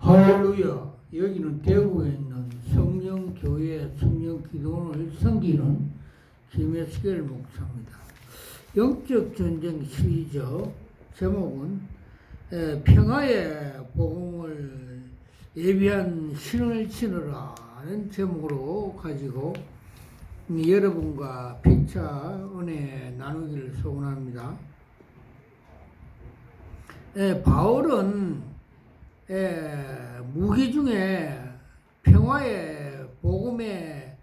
할렐루야. 여기는 대구에 있는 성령교회 성령기도원을 섬기는 김혜숙엘 목사입니다. 영적 전쟁 시리즈 제목은 평화의 복음을 예비한 신을 치느라는 제목으로 가지고 여러분과 피차 은혜 나누기를 소원합니다. 바울은 무기 중에 평화의 복음의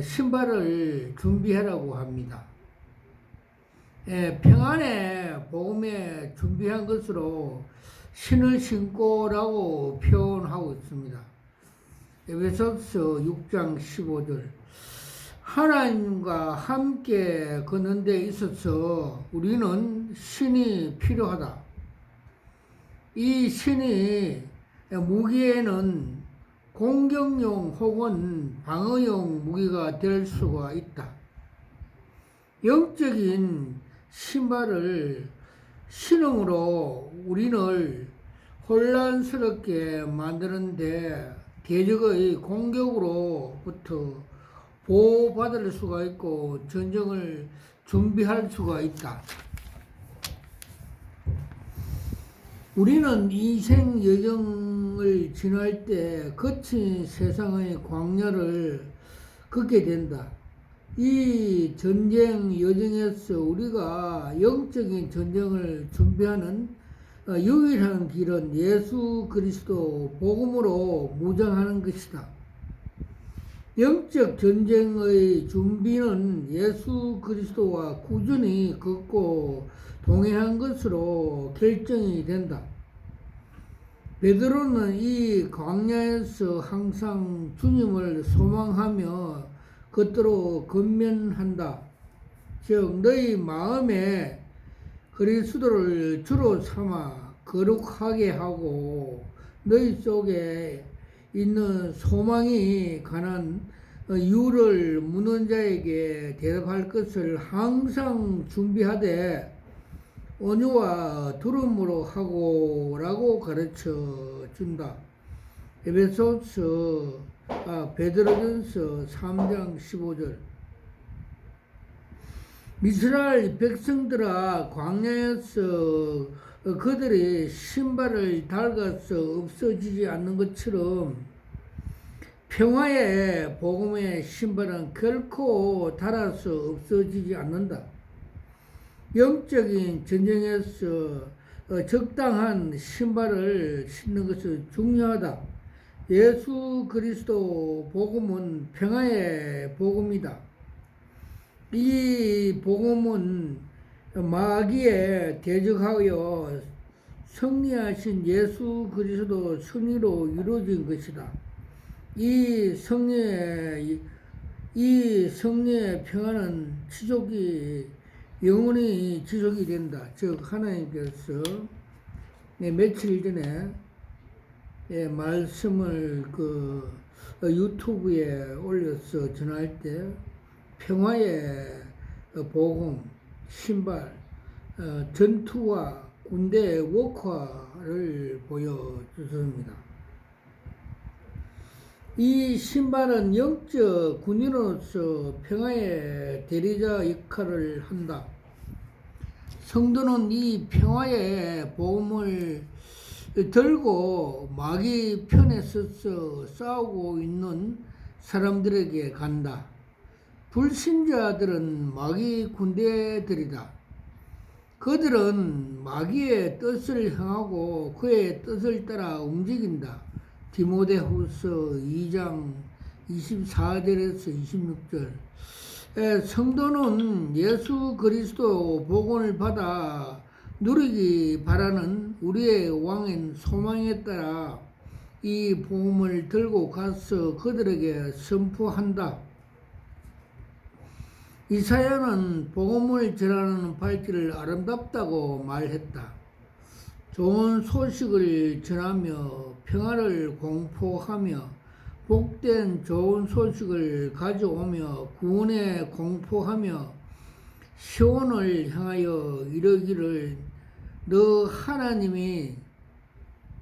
신발을 준비하라고 합니다. 평안의 복음에 준비한 것으로 신을 신고라고 표현하고 있습니다. 에베소서 6장 15절. 하나님과 함께 걷는 데 있어서 우리는 신이 필요하다. 이 신이 무기에는 공격용 혹은 방어용 무기가 될 수가 있다. 영적인 신발을 신음으로 우리를 혼란스럽게 만드는데 대적의 공격으로부터 보호받을 수가 있고 전쟁을 준비할 수가 있다. 우리는 인생 여정을 지날 때 거친 세상의 광야를 걷게 된다. 이 전쟁 여정에서 우리가 영적인 전쟁을 준비하는 유일한 길은 예수 그리스도 복음으로 무장하는 것이다. 영적 전쟁의 준비는 예수 그리스도와 꾸준히 걷고 동행한 것으로 결정이 된다. 베드로는 이 광야에서 항상 주님을 소망하며 걷도록 권면한다. 즉 너희 마음에 그리스도를 주로 삼아 거룩하게 하고 너희 속에 있는 소망이 관한 이유를 묻는 자에게 대답할 것을 항상 준비하되 온유와 두려움으로 하고라고 가르쳐 준다. 베드로전서 3장 15절. 이스라엘 백성들아 광야에서 그들의 신발을 닳아서 없어지지 않는 것처럼 평화의 복음의 신발은 결코 닳아서 없어지지 않는다. 영적인 전쟁에서 적당한 신발을 신는 것은 중요하다. 예수 그리스도 복음은 평화의 복음이다. 이 복음은 마귀에 대적하여 승리하신 예수 그리스도 승리로 이루어진 것이다. 이 승리의 평안은 영원히 지속이 된다. 즉 하나님께서 며칠 전에 말씀을 유튜브에 올려서 전할 때 평화의 복음, 신발, 전투와 군대의 워크를 보여주셨습니다. 이 신발은 영적 군인으로서 평화의 대리자 역할을 한다. 성도는 이 평화의 복음을 들고 마귀 편에 서서 싸우고 있는 사람들에게 간다. 불신자들은 마귀 군대들이다. 그들은 마귀의 뜻을 향하고 그의 뜻을 따라 움직인다. 디모데후서 2장 24절에서 26절. 성도는 예수 그리스도 복음을 받아 누리기 바라는 우리의 왕인 소망에 따라 이 복음을 들고 가서 그들에게 선포한다. 이사야는 복음을 전하는 발길을 아름답다고 말했다. 좋은 소식을 전하며 평화를 공포하며 복된 좋은 소식을 가져오며 구원에 공포하며 시온을 향하여 이르기를 너 하나님이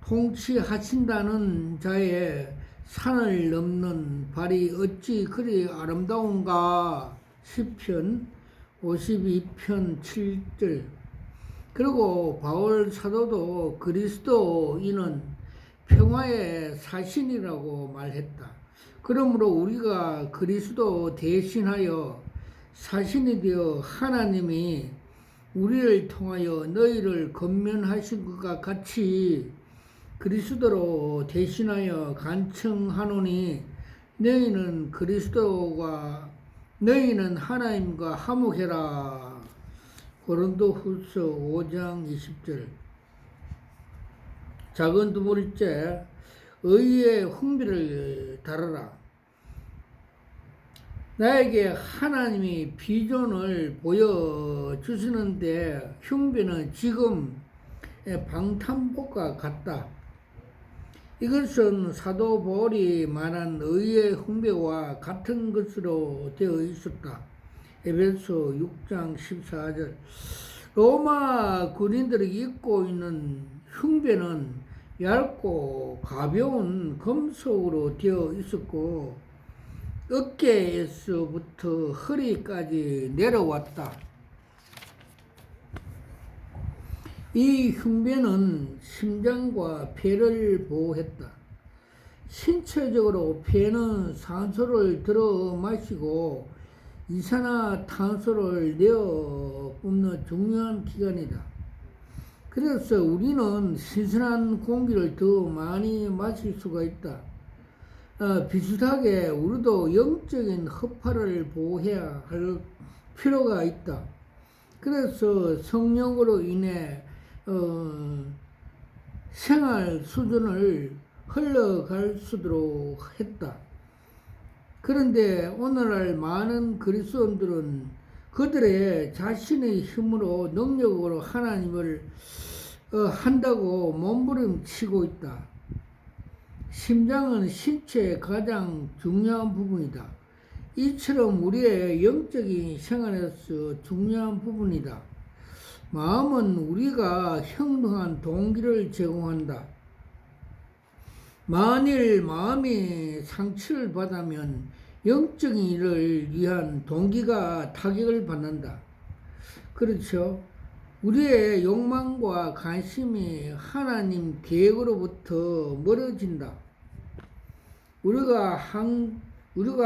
통치하신다는 자의 산을 넘는 발이 어찌 그리 아름다운가. 시편 52편 7절. 그리고 바울 사도도 그리스도인은 평화의 사신이라고 말했다. 그러므로 우리가 그리스도 대신하여 사신이 되어 하나님이 우리를 통하여 너희를 권면하신 것과 같이 그리스도로 대신하여 간청하노니 너희는 하나님과 화목해라. 고린도후서 5장 20절. 작은 두 번째, 의의 흥미를 다루라. 나에게 하나님이 비전을 보여주시는데 흉배는 지금 방탄복과 같다. 이것은 사도 바울이 말한 의의 흉배와 같은 것으로 되어 있었다. 에베소 6장 14절. 로마 군인들이 입고 있는 흉배는 얇고 가벼운 금속으로 되어 있었고 어깨에서부터 허리까지 내려왔다. 이 흉배는 심장과 폐를 보호했다. 신체적으로 폐는 산소를 들어 마시고 이산화탄소를 내어 뿜는 중요한 기관이다. 그래서 우리는 신선한 공기를 더 많이 마실 수가 있다. 비슷하게 우리도 영적인 허파를 보호해야 할 필요가 있다. 그래서 성령으로 인해 생활 수준을 흘러갈 수 있도록 했다. 그런데 오늘날 많은 그리스도인들은 그들의 자신의 힘으로 능력으로 하나님을 한다고 몸부림치고 있다. 심장은 신체의 가장 중요한 부분이다. 이처럼 우리의 영적인 생활에서 중요한 부분이다. 마음은 우리가 형성한 동기를 제공한다. 만일 마음이 상처를 받으면 영적인 일을 위한 동기가 타격을 받는다. 그렇죠? 우리의 욕망과 관심이 하나님 계획으로부터 멀어진다. 우리가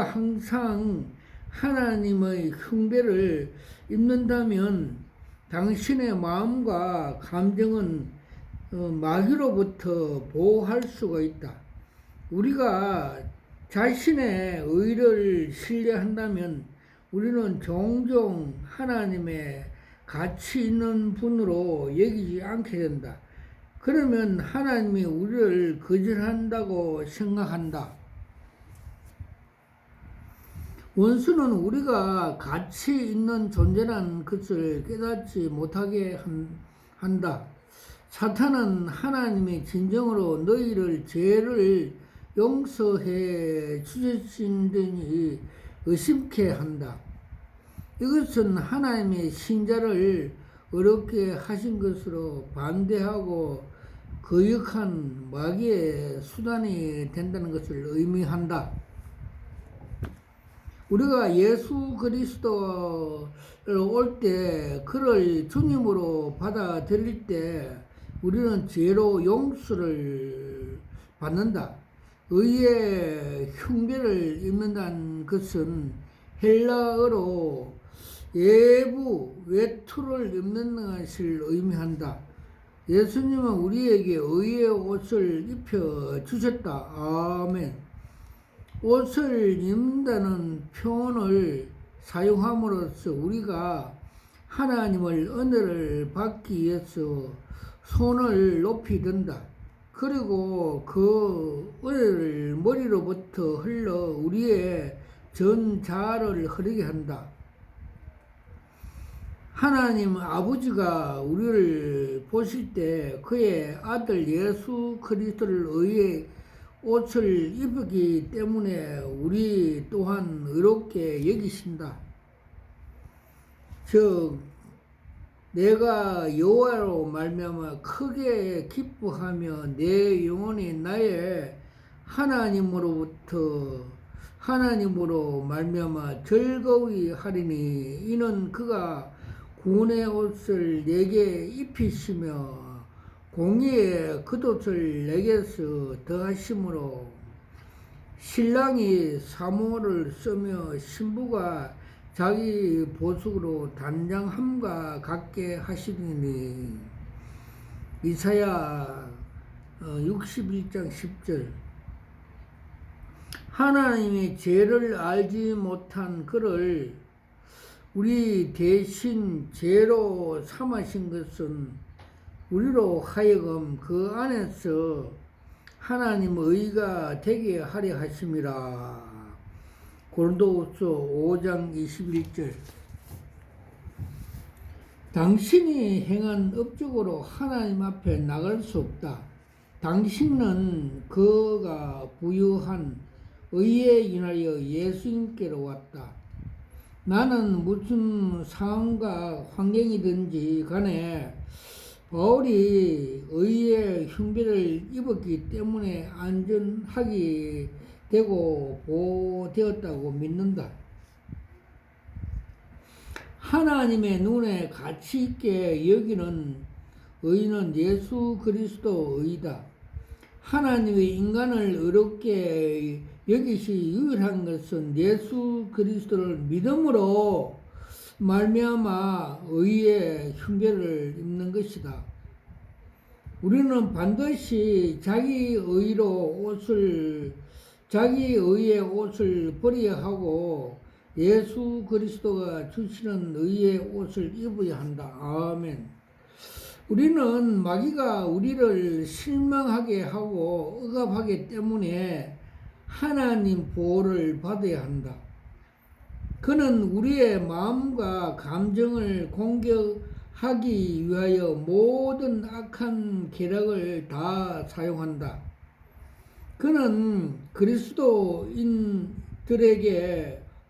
항상 하나님의 흉배를 입는다면 당신의 마음과 감정은 마귀로부터 보호할 수가 있다. 우리가 자신의 의를 신뢰한다면 우리는 종종 하나님의 가치 있는 분으로 여기지 않게 된다. 그러면 하나님이 우리를 거절한다고 생각한다. 원수는 우리가 가치 있는 존재라는 것을 깨닫지 못하게 한다. 사탄은 하나님이 진정으로 너희를 죄를 용서해 주셨으니 의심케 한다. 이것은 하나님의 신자를 어렵게 하신 것으로 반대하고 거역한 마귀의 수단이 된다는 것을 의미한다. 우리가 예수 그리스도를 올 때 그를 주님으로 받아들일 때 우리는 죄로 용서를 받는다. 의의 흉배를 입는다는 것은 헬라어로 외투를 입는 것을 의미한다. 예수님은 우리에게 의의 옷을 입혀 주셨다. 아멘. 옷을 입는다는 표현을 사용함으로써 우리가 하나님의 은혜를 받기 위해서 손을 높이 든다. 그리고 그 은혜를 머리로부터 흘러 우리의 전 자아를 흐르게 한다. 하나님 아버지가 우리를 보실 때 그의 아들 예수 그리스도를 의해 옷을 입었기 때문에 우리 또한 의롭게 여기신다. 즉 내가 여호와로 말미암아 크게 기뻐하며 내 영혼이 나의 하나님으로 말미암아 즐거이 하리니 이는 그가 구원의 옷을 내게 입히시며 공의의 겉옷을 내게서 더하심으로 신랑이 사모를 쓰며 신부가 자기 보석으로 단장함과 같게 하시리니. 이사야 61장 10절. 하나님이 죄를 알지 못한 그를 우리 대신 죄로 삼으신 것은 우리로 하여금 그 안에서 하나님 의가 되게 하려 하심이라. 고린도후서 5장 21절. 당신이 행한 업적으로 하나님 앞에 나갈 수 없다. 당신은 그가 부유한 의에 인하여 예수님께로 왔다. 나는 무슨 상황과 환경이든지 간에 바울이 의의 흉배를 입었기 때문에 안전하게 되고 보호되었다고 믿는다. 하나님의 눈에 가치 있게 여기는 의는 예수 그리스도 의다. 하나님의 인간을 의롭게 여기시 유일한 것은 예수 그리스도를 믿음으로 말미암아 의의 흉배를 입는 것이다. 우리는 반드시 자기 의의 옷을 버려야 하고 예수 그리스도가 주시는 의의 옷을 입어야 한다. 아멘. 우리는 마귀가 우리를 실망하게 하고 억압하기 때문에 하나님 보호를 받아야 한다. 그는 우리의 마음과 감정을 공격하기 위하여 모든 악한 계략을 다 사용한다. 그는 그리스도인들에게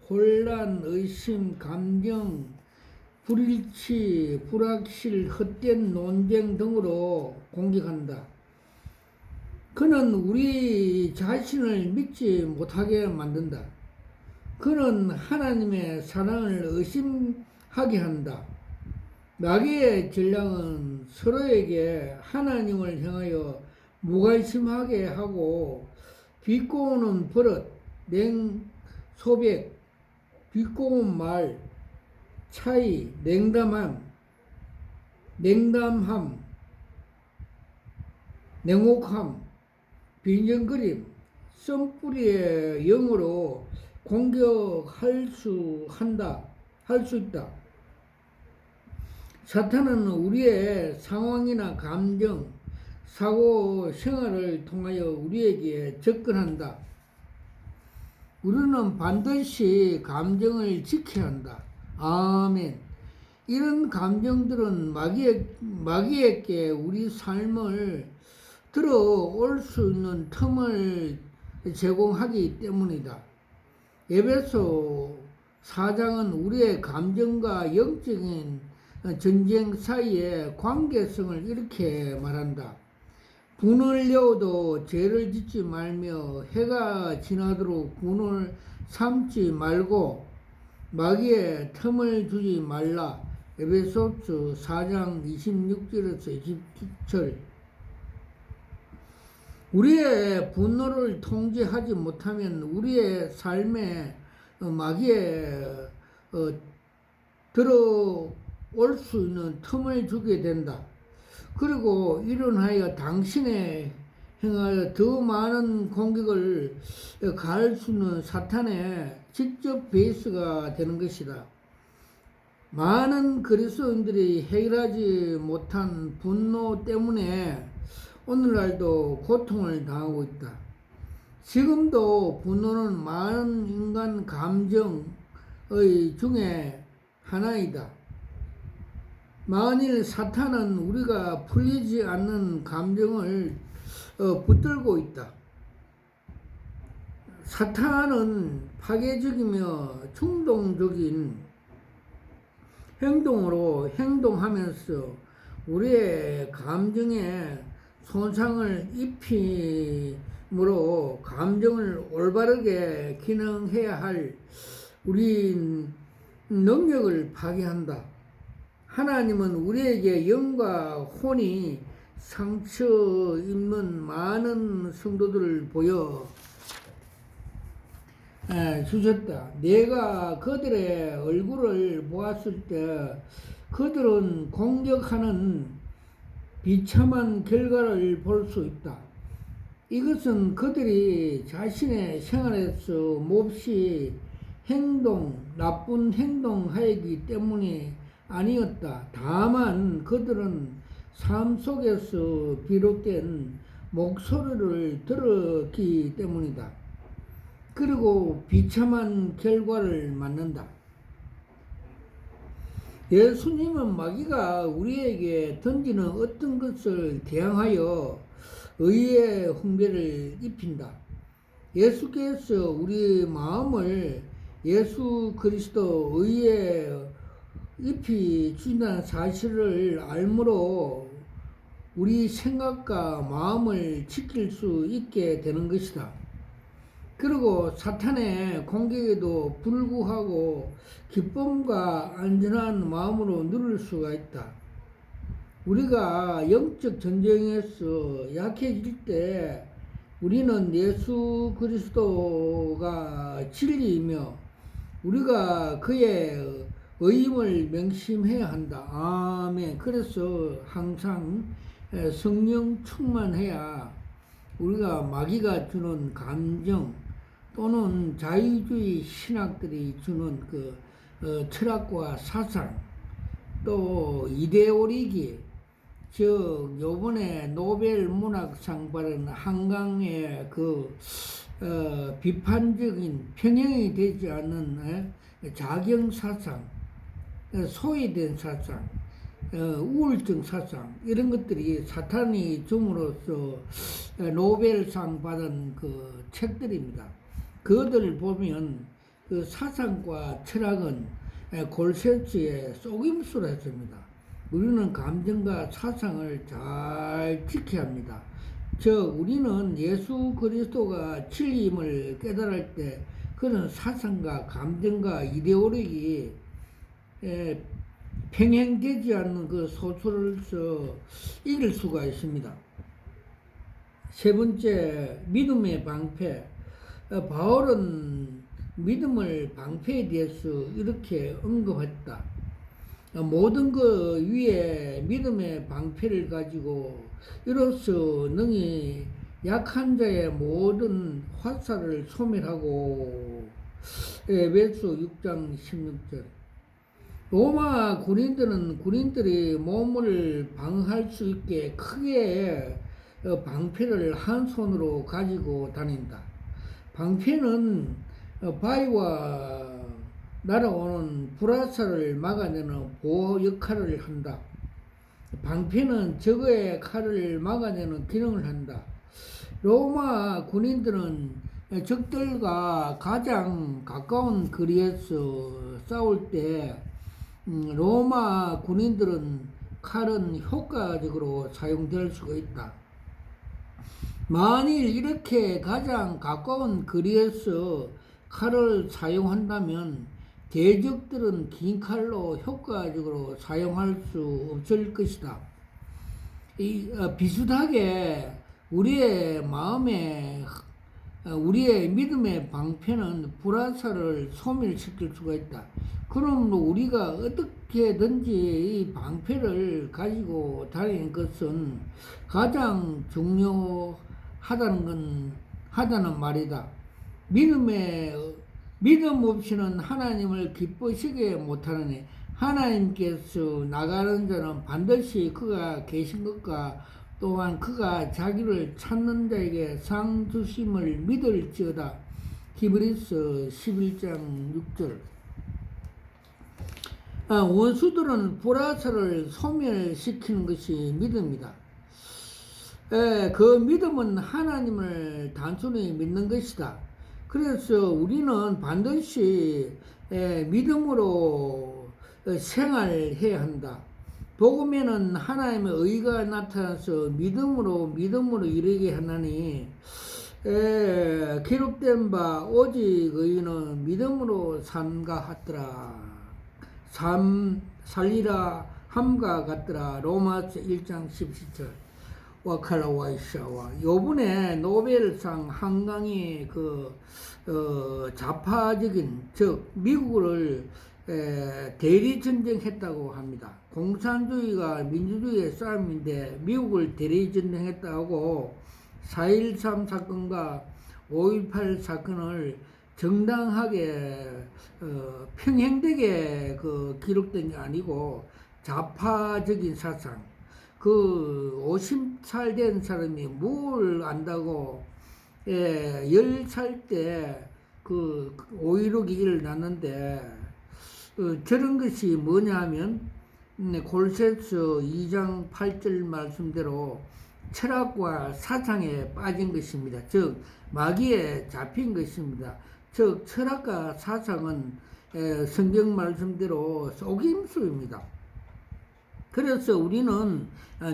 혼란, 의심, 감정, 불일치, 불확실, 헛된 논쟁 등으로 공격한다. 그는 우리 자신을 믿지 못하게 만든다. 그는 하나님의 사랑을 의심하게 한다. 마귀의 전략은 서로에게 하나님을 향하여 무관심하게 하고 비꼬는 버릇, 소백, 비꼬은 말, 차이, 냉담함, 냉혹함, 빈정거림, 썸뿌리의 영으로 공격할 수 있다. 사탄은 우리의 상황이나 감정, 사고 생활을 통하여 우리에게 접근한다. 우리는 반드시 감정을 지켜야 한다. 아멘. 이런 감정들은 마귀에게 우리 삶을 들어올 수 있는 틈을 제공하기 때문이다. 에베소 4장은 우리의 감정과 영적인 전쟁 사이의 관계성을 이렇게 말한다. 분을 내어도 죄를 짓지 말며 해가 지나도록 분을 삼지 말고 마귀의 틈을 주지 말라. 에베소서 4장 26절에서 27절. 우리의 분노를 통제하지 못하면 우리의 삶에 마귀에 들어올 수 있는 틈을 주게 된다. 그리고 이론하여 당신의 행하여 더 많은 공격을 가할 수 있는 사탄의 직접 베이스가 되는 것이다. 많은 그리스도인들이 해결하지 못한 분노 때문에 오늘날도 고통을 당하고 있다. 지금도 분노는 많은 인간 감정의 중에 하나이다. 만일 사탄은 우리가 풀리지 않는 감정을 붙들고 있다. 사탄은 파괴적이며 충동적인 행동으로 행동하면서 우리의 감정에 손상을 입힘으로 감정을 올바르게 기능해야 할 우리 능력을 파괴한다. 하나님은 우리에게 영과 혼이 상처 입는 많은 성도들을 보여 주셨다. 내가 그들의 얼굴을 보았을 때 그들은 공격하는 비참한 결과를 볼 수 있다. 이것은 그들이 자신의 생활에서 몹시 나쁜 행동하였기 때문이 아니었다. 다만 그들은 삶 속에서 비롯된 목소리를 들었기 때문이다. 그리고 비참한 결과를 맞는다. 예수님은 마귀가 우리에게 던지는 어떤 것을 대항하여 의의 훈계를 입힌다. 예수께서 우리 마음을 예수 그리스도 의에 입히 주신다는 사실을 알므로 우리 생각과 마음을 지킬 수 있게 되는 것이다. 그리고 사탄의 공격에도 불구하고 기쁨과 안전한 마음으로 누릴 수가 있다. 우리가 영적 전쟁에서 약해질 때 우리는 예수 그리스도가 진리이며 우리가 그의 의임을 명심해야 한다. 아멘. 그래서 항상 성령 충만해야 우리가 마귀가 주는 감정 또는 자유주의 신학들이 주는 철학과 사상 또 이데올로기 즉 요번에 노벨 문학상 받은 한강의 비판적인 평형이 되지 않는 자경 사상, 소외된 사상, 우울증 사상 이런 것들이 사탄이 줌으로써 노벨상 받은 책들입니다. 그것들을 보면 그 사상과 철학은 골세츠의 속임수라 했습니다. 우리는 감정과 사상을 잘 지켜야 합니다. 즉 우리는 예수 그리스도가 진리임을 깨달을 때 그런 사상과 감정과 이데올로기 평행되지 않는 그 소설로서 이길 수가 있습니다. 세 번째, 믿음의 방패. 바울은 믿음을 방패에 대해서 이렇게 언급했다. 모든 것 위에 믿음의 방패를 가지고 이로써 능히 약한 자의 모든 화살을 소멸하고. 에베소 6장 16절. 로마 군인들이 몸을 방어할 수 있게 크게 방패를 한 손으로 가지고 다닌다. 방패는 바위와 날아오는 불화살을 막아내는 보호 역할을 한다. 방패는 적의 칼을 막아내는 기능을 한다. 로마 군인들은 적들과 가장 가까운 거리에서 싸울 때 로마 군인들은 칼은 효과적으로 사용될 수가 있다. 만일 이렇게 가장 가까운 거리에서 칼을 사용한다면 대적들은 긴 칼로 효과적으로 사용할 수 없을 것이다. 비슷하게 우리의 믿음의 방패는 불화살을 소멸시킬 수가 있다. 그러므로 우리가 어떻게든지 이 방패를 가지고 다니는 것은 가장 중요하다는 말이다. 믿음 없이는 하나님을 기쁘시게 못하느니 하나님께서 나가는 자는 반드시 그가 계신 것과 또한 그가 자기를 찾는 자에게 상 주심을 믿을지어다. 히브리서 11장 6절. 원수들은 불화살을 소멸시키는 것이 믿음이다. 그 믿음은 하나님을 단순히 믿는 것이다. 그래서 우리는 반드시 믿음으로 생활해야 한다. 복음에는 하나님의 의가 나타나서 믿음으로 이르게 하나니 기록된 바 오직 의인은 믿음으로 산가 하더라. 살리라 함과 같더라. 로마서 1장 17절. 와칼라와이샤와 요번에 노벨상 한강이 좌파적인 즉 미국을 대리 전쟁했다고 합니다. 공산주의가 민주주의의 싸움인데 미국을 대리 전쟁했다고 4.13 사건과 5.18 사건을 정당하게 평행되게 기록된 게 아니고 좌파적인 사상 50살 된 사람이 뭘 안다고 10살 때 5.16이 일어났는데 저런 것이 뭐냐면 골세스 2장 8절 말씀대로 철학과 사상에 빠진 것입니다. 즉 마귀에 잡힌 것입니다. 즉 철학과 사상은 성경 말씀대로 속임수입니다. 그래서 우리는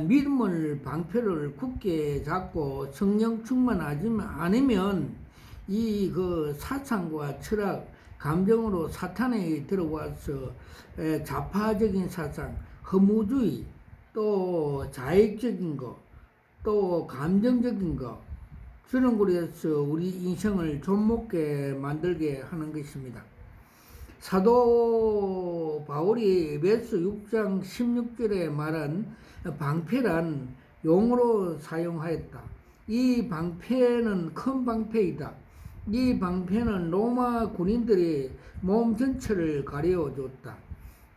믿음을 방패를 굳게 잡고 성령 충만하지 않으면 이 사상과 철학, 감정으로 사탄이 들어와서 좌파적인 사상, 허무주의, 또 자익적인 거, 또 감정적인 거, 그런 거에서 우리 인생을 좀먹게 만들게 하는 것입니다. 사도 바울이 에베소 6장 16절에 말한 방패란 용어로 사용하였다. 이 방패는 큰 방패이다. 이 방패는 로마 군인들이 몸 전체를 가려줬다.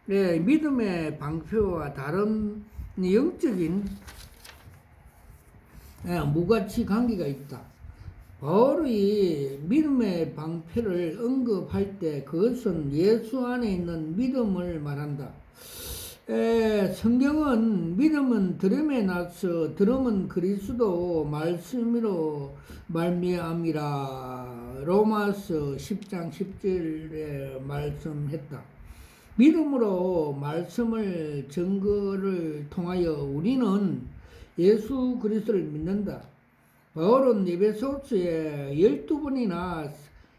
믿음의 방패와 다른 영적인 무가치 관계가 있다. 바울이 믿음의 방패를 언급할 때 그것은 예수 안에 있는 믿음을 말한다. 성경은 믿음은 들음에 나서 들음은 그리스도 말씀으로 말미암이라 로마서 10장 10절에 말씀했다. 믿음으로 말씀을 증거를 통하여 우리는 예수 그리스도를 믿는다. 바울은 에베소서에 12번이나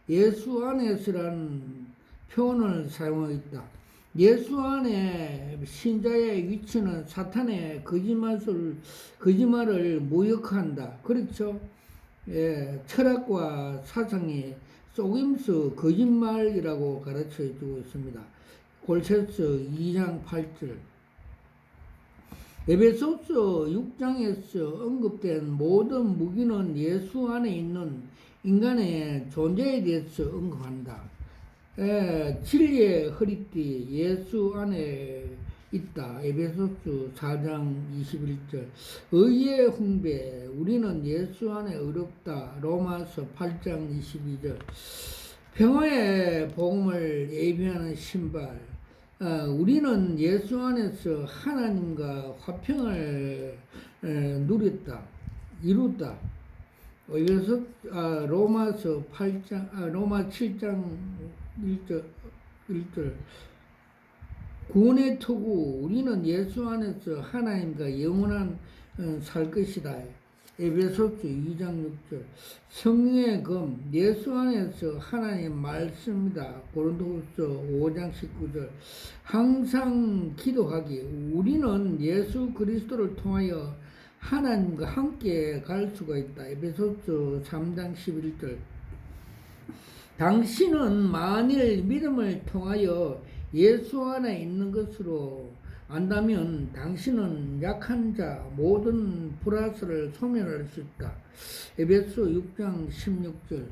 예수 안에서라는 표현을 사용하고 있다. 예수 안에 신자의 위치는 사탄의 거짓말을 모욕한다. 그렇죠? 철학과 사상이 속임수 거짓말이라고 가르쳐 주고 있습니다. 골세서 2장 8절. 에베소서 6장에서 언급된 모든 무기는 예수 안에 있는 인간의 존재에 대해서 언급한다. 진리의 허리띠 예수 안에 있다. 에베소서 4장 21절. 의의 훈배 우리는 예수 안에 의롭다. 로마서 8장 22절. 평화의 복음을 예비하는 신발 우리는 예수 안에서 하나님과 화평을 이뤘다. 그래서 로마 7장 1절 구원의 투구 우리는 예수 안에서 하나님과 영원한 살 것이다. 에베소서 2장 6절 성령의 검 예수 안에서 하나님 말씀이다. 고린도후서 5장 19절 항상 기도하기 우리는 예수 그리스도를 통하여 하나님과 함께 갈 수가 있다. 에베소서 3장 11절 당신은 만일 믿음을 통하여 예수 안에 있는 것으로 안다면 당신은 약한 자 모든 불화설을 소멸할 수 있다. 에베소 6장 16절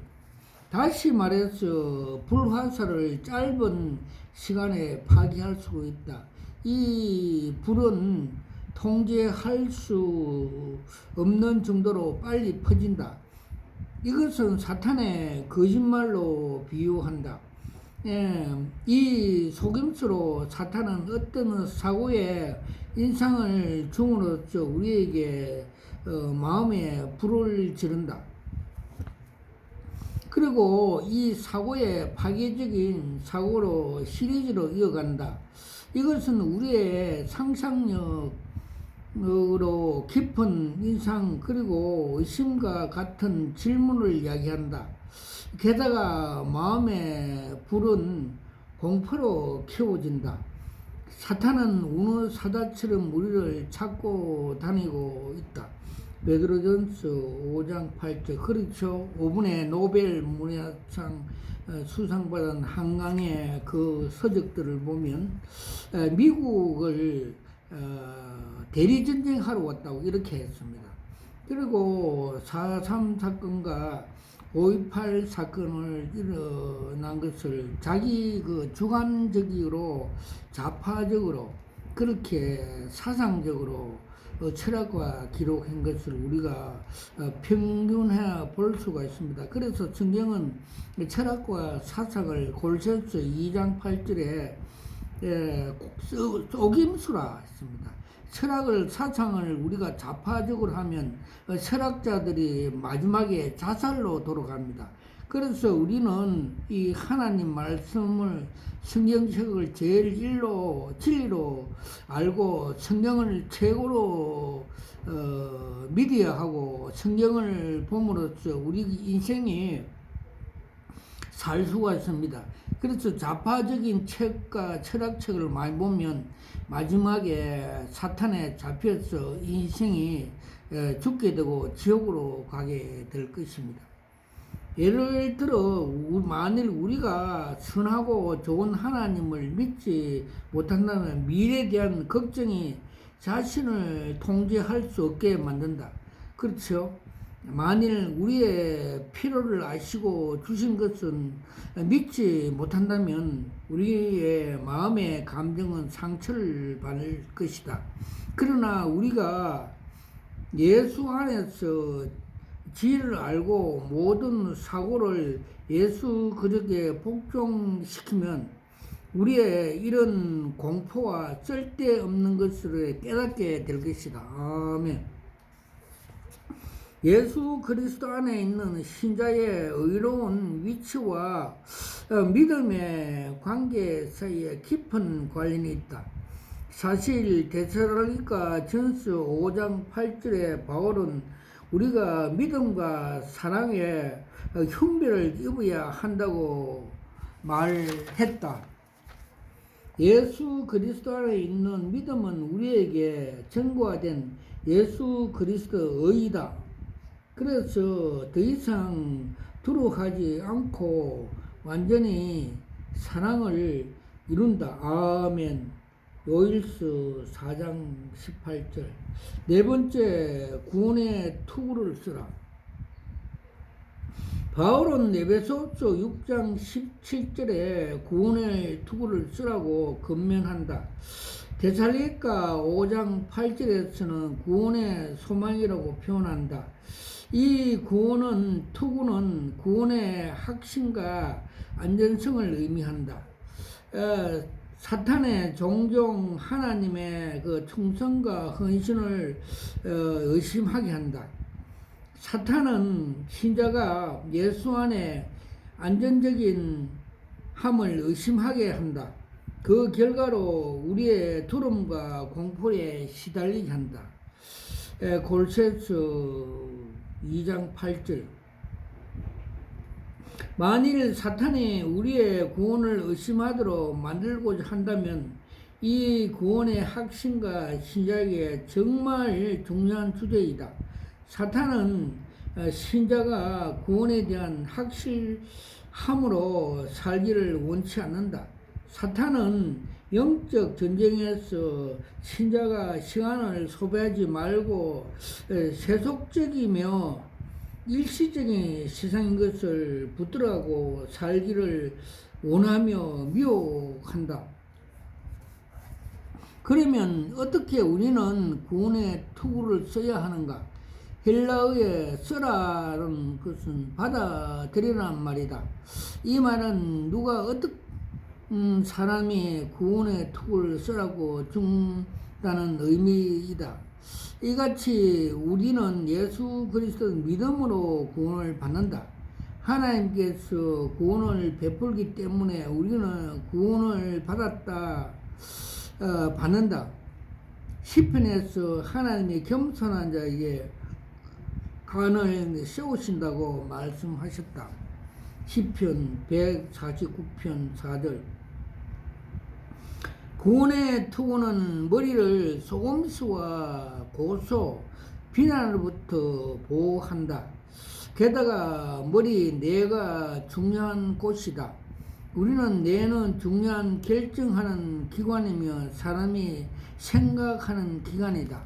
다시 말해서 불화설을 짧은 시간에 파괴할 수 있다. 이 불은 통제할 수 없는 정도로 빨리 퍼진다. 이것은 사탄의 거짓말로 비유한다. 이 속임수로 사탄은 어떤 사고에 인상을 줌으로써 우리에게 마음에 불을 지른다. 그리고 이 사고의 파괴적인 사고로 시리즈로 이어간다. 이것은 우리의 상상력으로 깊은 인상 그리고 의심과 같은 질문을 이야기한다. 게다가 마음의 불은 공포로 키워진다. 사탄은 우는 사자처럼 우리를 찾고 다니고 있다. 베드로전서 5장 8절. 그렇죠. 5분의 노벨 문학상 수상받은 한강의 그 서적들을 보면 미국을 대리전쟁하러 왔다고 이렇게 했습니다. 그리고 4.3 사건과 5.18 사건을 일어난 것을 자기 그 주관적으로 좌파적으로 그렇게 사상적으로 철학과 기록한 것을 우리가 평균해 볼 수가 있습니다. 그래서 성경은 철학과 사상을 골세서 2장 8절에 속임수라 했습니다. 철학을 사상을 우리가 좌파적으로 하면 철학자들이 마지막에 자살로 돌아갑니다. 그래서 우리는 이 하나님 말씀을 성경책을 제일 진리로 알고 성경을 최고로 믿어야 하고 성경을 봄으로써 우리 인생이 살 수가 있습니다. 그래서 좌파적인 책과 철학책을 많이 보면 마지막에 사탄에 잡혀서 인생이 죽게 되고 지옥으로 가게 될 것입니다. 예를 들어 만일 우리가 선하고 좋은 하나님을 믿지 못한다면 미래에 대한 걱정이 자신을 통제할 수 없게 만든다. 그렇죠? 만일 우리의 필요를 아시고 주신 것은 믿지 못한다면 우리의 마음의 감정은 상처를 받을 것이다. 그러나 우리가 예수 안에서 지혜를 알고 모든 사고를 예수 그릇에 복종시키면 우리의 이런 공포와 쓸데없는 것을 깨닫게 될 것이다. 아멘. 예수 그리스도 안에 있는 신자의 의로운 위치와 믿음의 관계 사이에 깊은 관련이 있다. 사실 데살로니가 전서 5장 8절에 바울은 우리가 믿음과 사랑에 흉배를 입어야 한다고 말했다. 예수 그리스도 안에 있는 믿음은 우리에게 전거된 예수 그리스도의 의이다. 그래서 더 이상 두려워하지 않고 완전히 사랑을 이룬다. 아멘. 요일서 4장 18절. 네 번째, 구원의 투구를 쓰라. 바울은 에베소서 6장 17절에 구원의 투구를 쓰라고 권면한다. 데살로니가 5장 8절에서는 구원의 소망이라고 표현한다. 이 투구는 구원의 확신과 안전성을 의미한다. 사탄의 종종 하나님의 그 충성과 헌신을 의심하게 한다. 사탄은 신자가 예수 안에 안전적인 함을 의심하게 한다. 그 결과로 우리의 두려움과 공포에 시달리게 한다. 골세서 2장 8절. 만일 사탄이 우리의 구원을 의심하도록 만들고자 한다면 이 구원의 확신과 신자에게 정말 중요한 주제이다. 사탄은 신자가 구원에 대한 확실함으로 살기를 원치 않는다. 사탄은 영적 전쟁에서 신자가 시간을 소비하지 말고 세속적이며 일시적인 세상인 것을 붙들어가고 살기를 원하며 미혹한다. 그러면 어떻게 우리는 구원의 투구를 써야 하는가? 헬라어의 쓰라는 것은 받아들이라는 말이다. 이 말은 누가 어떤 사람이 구원의 투구를 쓰라고 준다는 의미이다. 이같이 우리는 예수 그리스도 믿음으로 구원을 받는다. 하나님께서 구원을 베풀기 때문에 우리는 구원을 받았다. 받는다. 시편에서 하나님이 겸손한 자에게 간을 세우신다고 말씀하셨다. 시편 149편 4절. 구원의 투구는 머리를 속음수와 고소, 비난으로부터 보호한다. 게다가 머리 뇌가 중요한 곳이다. 우리는 뇌는 중요한 결정하는 기관이며 사람이 생각하는 기관이다.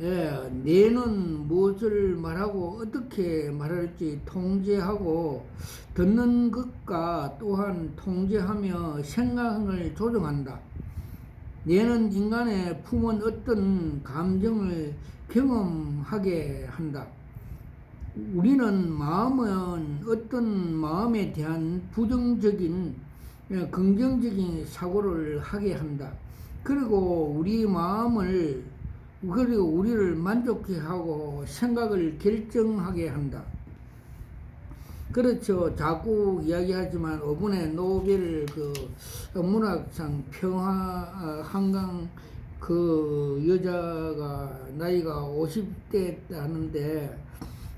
예, 뇌는 무엇을 말하고 어떻게 말할지 통제하고 듣는 것과 또한 통제하며 생각을 조정한다. 뇌는 인간의 품은 어떤 감정을 경험하게 한다. 우리는 마음은 어떤 마음에 대한 부정적인, 긍정적인 사고를 하게 한다. 그리고 우리를 만족해 하고 생각을 결정하게 한다. 그렇죠. 자꾸 이야기하지만 이번에 노벨 문학상 평화 한강 여자가 나이가 50대 하는데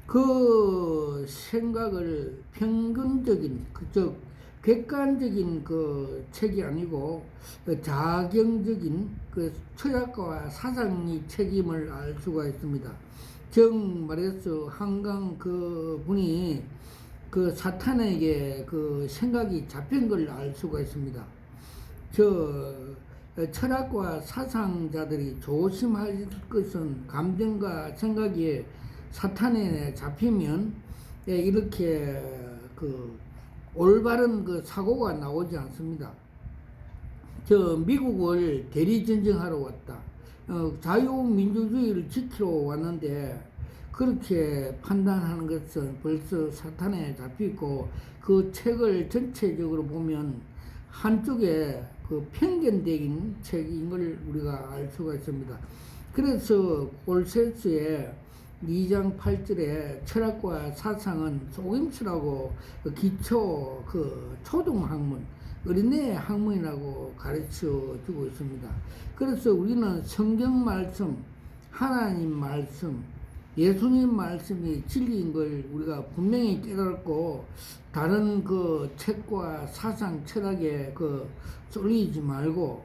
그 생각을 평균적인 즉 객관적인 책이 아니고 자경적인 철학과 사상의 책임을 알 수가 있습니다. 즉 말해서 한강 분이 사탄에게 생각이 잡힌 걸 알 수가 있습니다. 철학과 사상자들이 조심할 것은 감정과 생각이 사탄에 잡히면 이렇게 올바른 사고가 나오지 않습니다. 미국을 대리전쟁하러 왔다. 자유민주주의를 지키러 왔는데 그렇게 판단하는 것은 벌써 사탄에 잡히고 그 책을 전체적으로 보면 한쪽에 편견적인 책인 걸 우리가 알 수가 있습니다. 그래서 콜세스의 2장 8절에 철학과 사상은 속임수라고 기초 초등학문, 어린애 학문이라고 가르쳐 주고 있습니다. 그래서 우리는 성경 말씀, 하나님 말씀, 예수님 말씀이 진리인 걸 우리가 분명히 깨달고 다른 책과 사상, 철학에 쏠리지 말고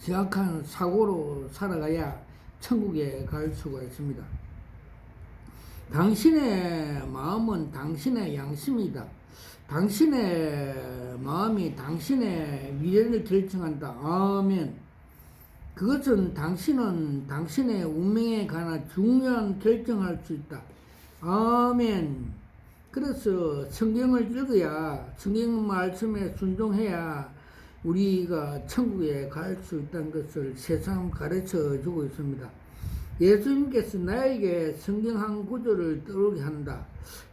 정확한 사고로 살아가야 천국에 갈 수가 있습니다. 당신의 마음은 당신의 양심이다. 당신의 마음이 당신의 미래를 결정한다. 아멘. 그것은 당신은 당신의 운명에 관한 중요한 결정할 수 있다. 아멘. 그래서 성경을 읽어야, 성경 말씀에 순종해야 우리가 천국에 갈 수 있다는 것을 세상 가르쳐 주고 있습니다. 예수님께서 나에게 성경 한 구절을 떠오르게 한다.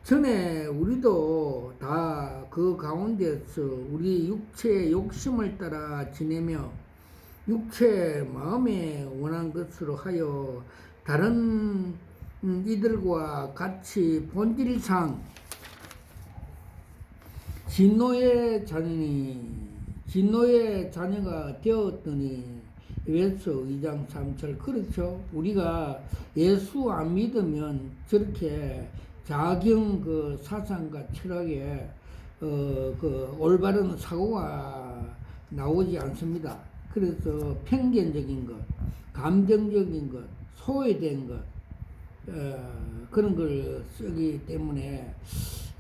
전에 우리도 다 그 가운데서 우리 육체의 욕심을 따라 지내며 육체 마음에 원한 것으로 하여 다른 이들과 같이 본질상 진노의 자녀가 되었더니 에베소 2장 3절. 그렇죠. 우리가 예수 안 믿으면 저렇게 자경 사상과 철학에 올바른 사고가 나오지 않습니다. 그래서 편견적인 것, 감정적인 것, 소외된 것, 그런 걸 쓰기 때문에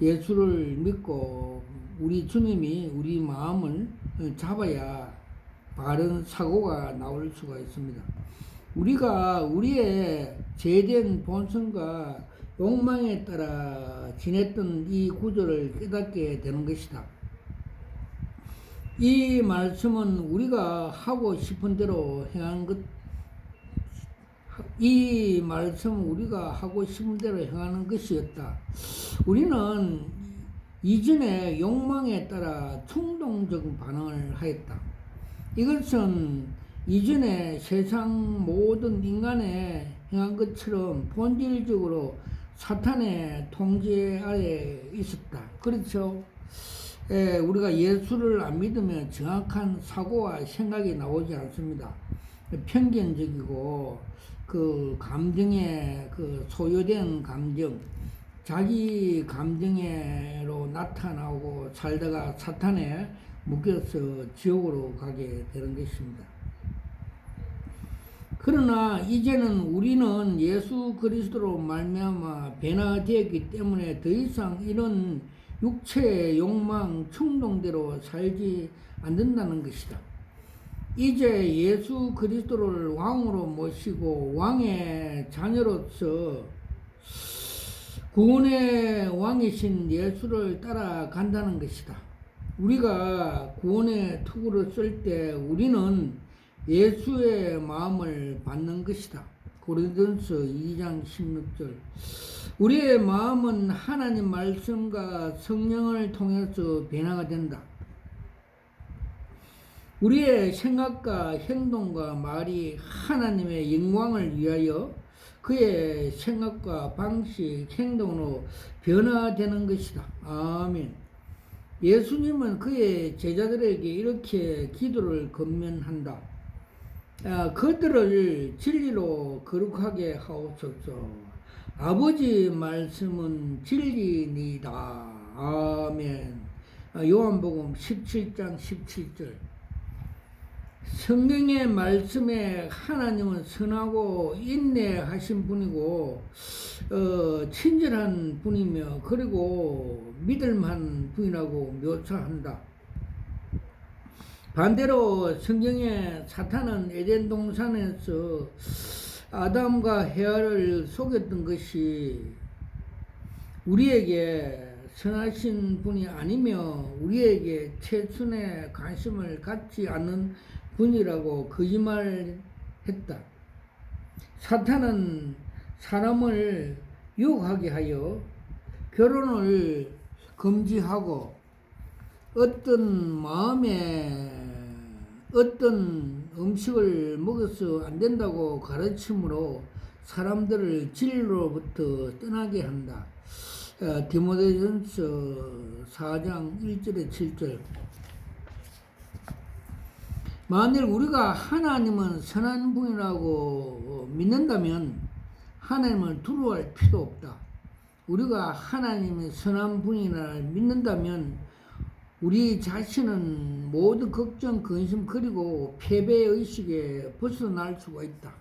예수를 믿고 우리 주님이 우리 마음을 잡아야 바른 사고가 나올 수가 있습니다. 우리가 우리의 죄된 본성과 욕망에 따라 지냈던 이 구조를 깨닫게 되는 것이다. 이 말씀은 우리가 하고 싶은 대로 행한 것, 이 말씀은 우리가 하고 싶은 대로 행하는 것이었다. 우리는 이전에 욕망에 따라 충동적 반응을 하였다. 이것은 이전에 세상 모든 인간의 행한 것처럼 본질적으로 사탄의 통제 아래 있었다. 그렇죠. 우리가 예수를 안 믿으면 정확한 사고와 생각이 나오지 않습니다. 편견적이고 그 감정에 그 소요된 감정, 자기 감정에로 나타나고 살다가 사탄에 묶여서 지옥으로 가게 되는 것입니다. 그러나 이제는 우리는 예수 그리스도로 말미암아 변화되었기 때문에 더 이상 이런 육체의 욕망, 충동대로 살지 않는다는 것이다. 이제 예수 그리스도를 왕으로 모시고 왕의 자녀로서 구원의 왕이신 예수를 따라간다는 것이다. 우리가 구원의 투구를 쓸 때 우리는 예수의 마음을 받는 것이다. 고린도전서 2장 16절. 우리의 마음은 하나님 말씀과 성령을 통해서 변화가 된다. 우리의 생각과 행동과 말이 하나님의 영광을 위하여 그의 생각과 방식, 행동으로 변화되는 것이다. 아멘. 예수님은 그의 제자들에게 이렇게 기도를 권면한다. 그들을 진리로 거룩하게 하옵소서. 아버지 말씀은 진리니이다. 아멘. 요한복음 17장 17절. 성경의 말씀에 하나님은 선하고 인내하신 분이고 친절한 분이며 그리고 믿을만한 분이라고 묘사한다. 반대로 성경에 사탄은 에덴 동산에서 아담과 헤아를 속였던 것이 우리에게 선하신 분이 아니며 우리에게 최선의 관심을 갖지 않는 분이라고 거짓말했다. 사탄은 사람을 유혹하게 하여 결혼을 금지하고 어떤 마음에 어떤 음식을 먹어서 안 된다고 가르침으로 사람들을 진리로부터 떠나게 한다. 디모데전서 4장 1절에 7절. 만일 우리가 하나님은 선한 분이라고 믿는다면 하나님을 두려워할 필요 없다. 우리가 하나님의 선한 분이라 믿는다면 우리 자신은 모든 걱정, 근심, 그리고 패배의식에 벗어날 수가 있다.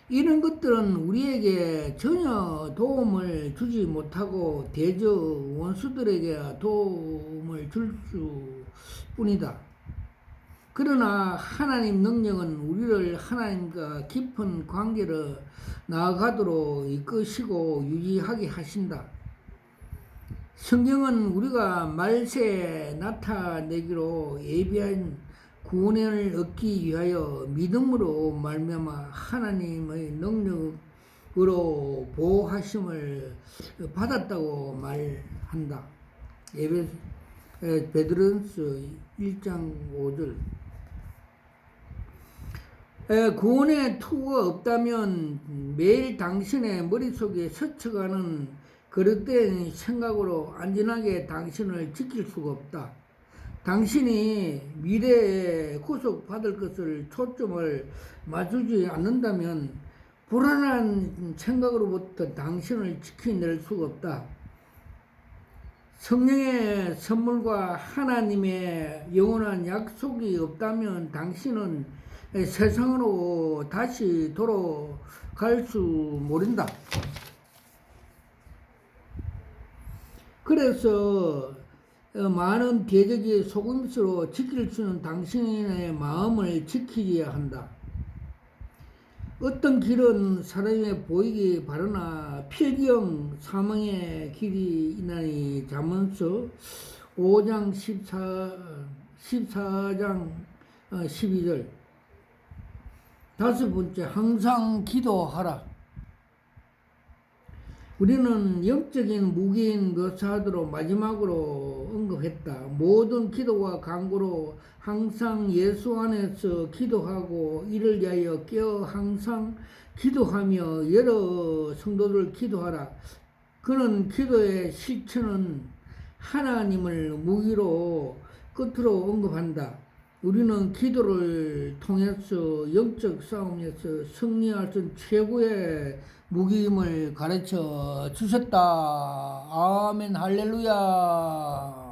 이런 것들은 우리에게 전혀 도움을 주지 못하고 대저 원수들에게 도움을 줄 뿐이다. 그러나 하나님 능력은 우리를 하나님과 깊은 관계로 나아가도록 이끄시고 유지하게 하신다. 성경은 우리가 말세에 나타내기로 예비한 구원을 얻기 위하여 믿음으로 말미암아 하나님의 능력으로 보호하심을 받았다고 말한다. 베드로전서 1장 5절. 구원의 투구가 없다면 매일 당신의 머릿속에 스쳐가는 그릇된 생각으로 안전하게 당신을 지킬 수가 없다. 당신이 미래에 구속받을 것을 초점을 맞추지 않는다면 불안한 생각으로부터 당신을 지켜낼 수가 없다. 성령의 선물과 하나님의 영원한 약속이 없다면 당신은 세상으로 다시 돌아갈 수 모른다. 그래서 많은 대적의 속임수로 지킬 수 있는 당신의 마음을 지키셔야 한다. 어떤 길은 사람에 보이기 바르나 필경 사망의 길이 있나니 잠언서 5장 14장 12절. 다섯 번째, 항상 기도하라. 우리는 영적인 무기인 묘사하도록 마지막으로 언급했다. 모든 기도와 간구로 항상 예수 안에서 기도하고 이를 위하여 깨어 항상 기도하며 여러 성도들 기도하라. 그는 기도의 실천은 하나님을 무기로 끝으로 언급한다. 우리는 기도를 통해서 영적 싸움에서 승리할 수 있는 최고의 무기임을 가르쳐 주셨다. 아멘, 할렐루야.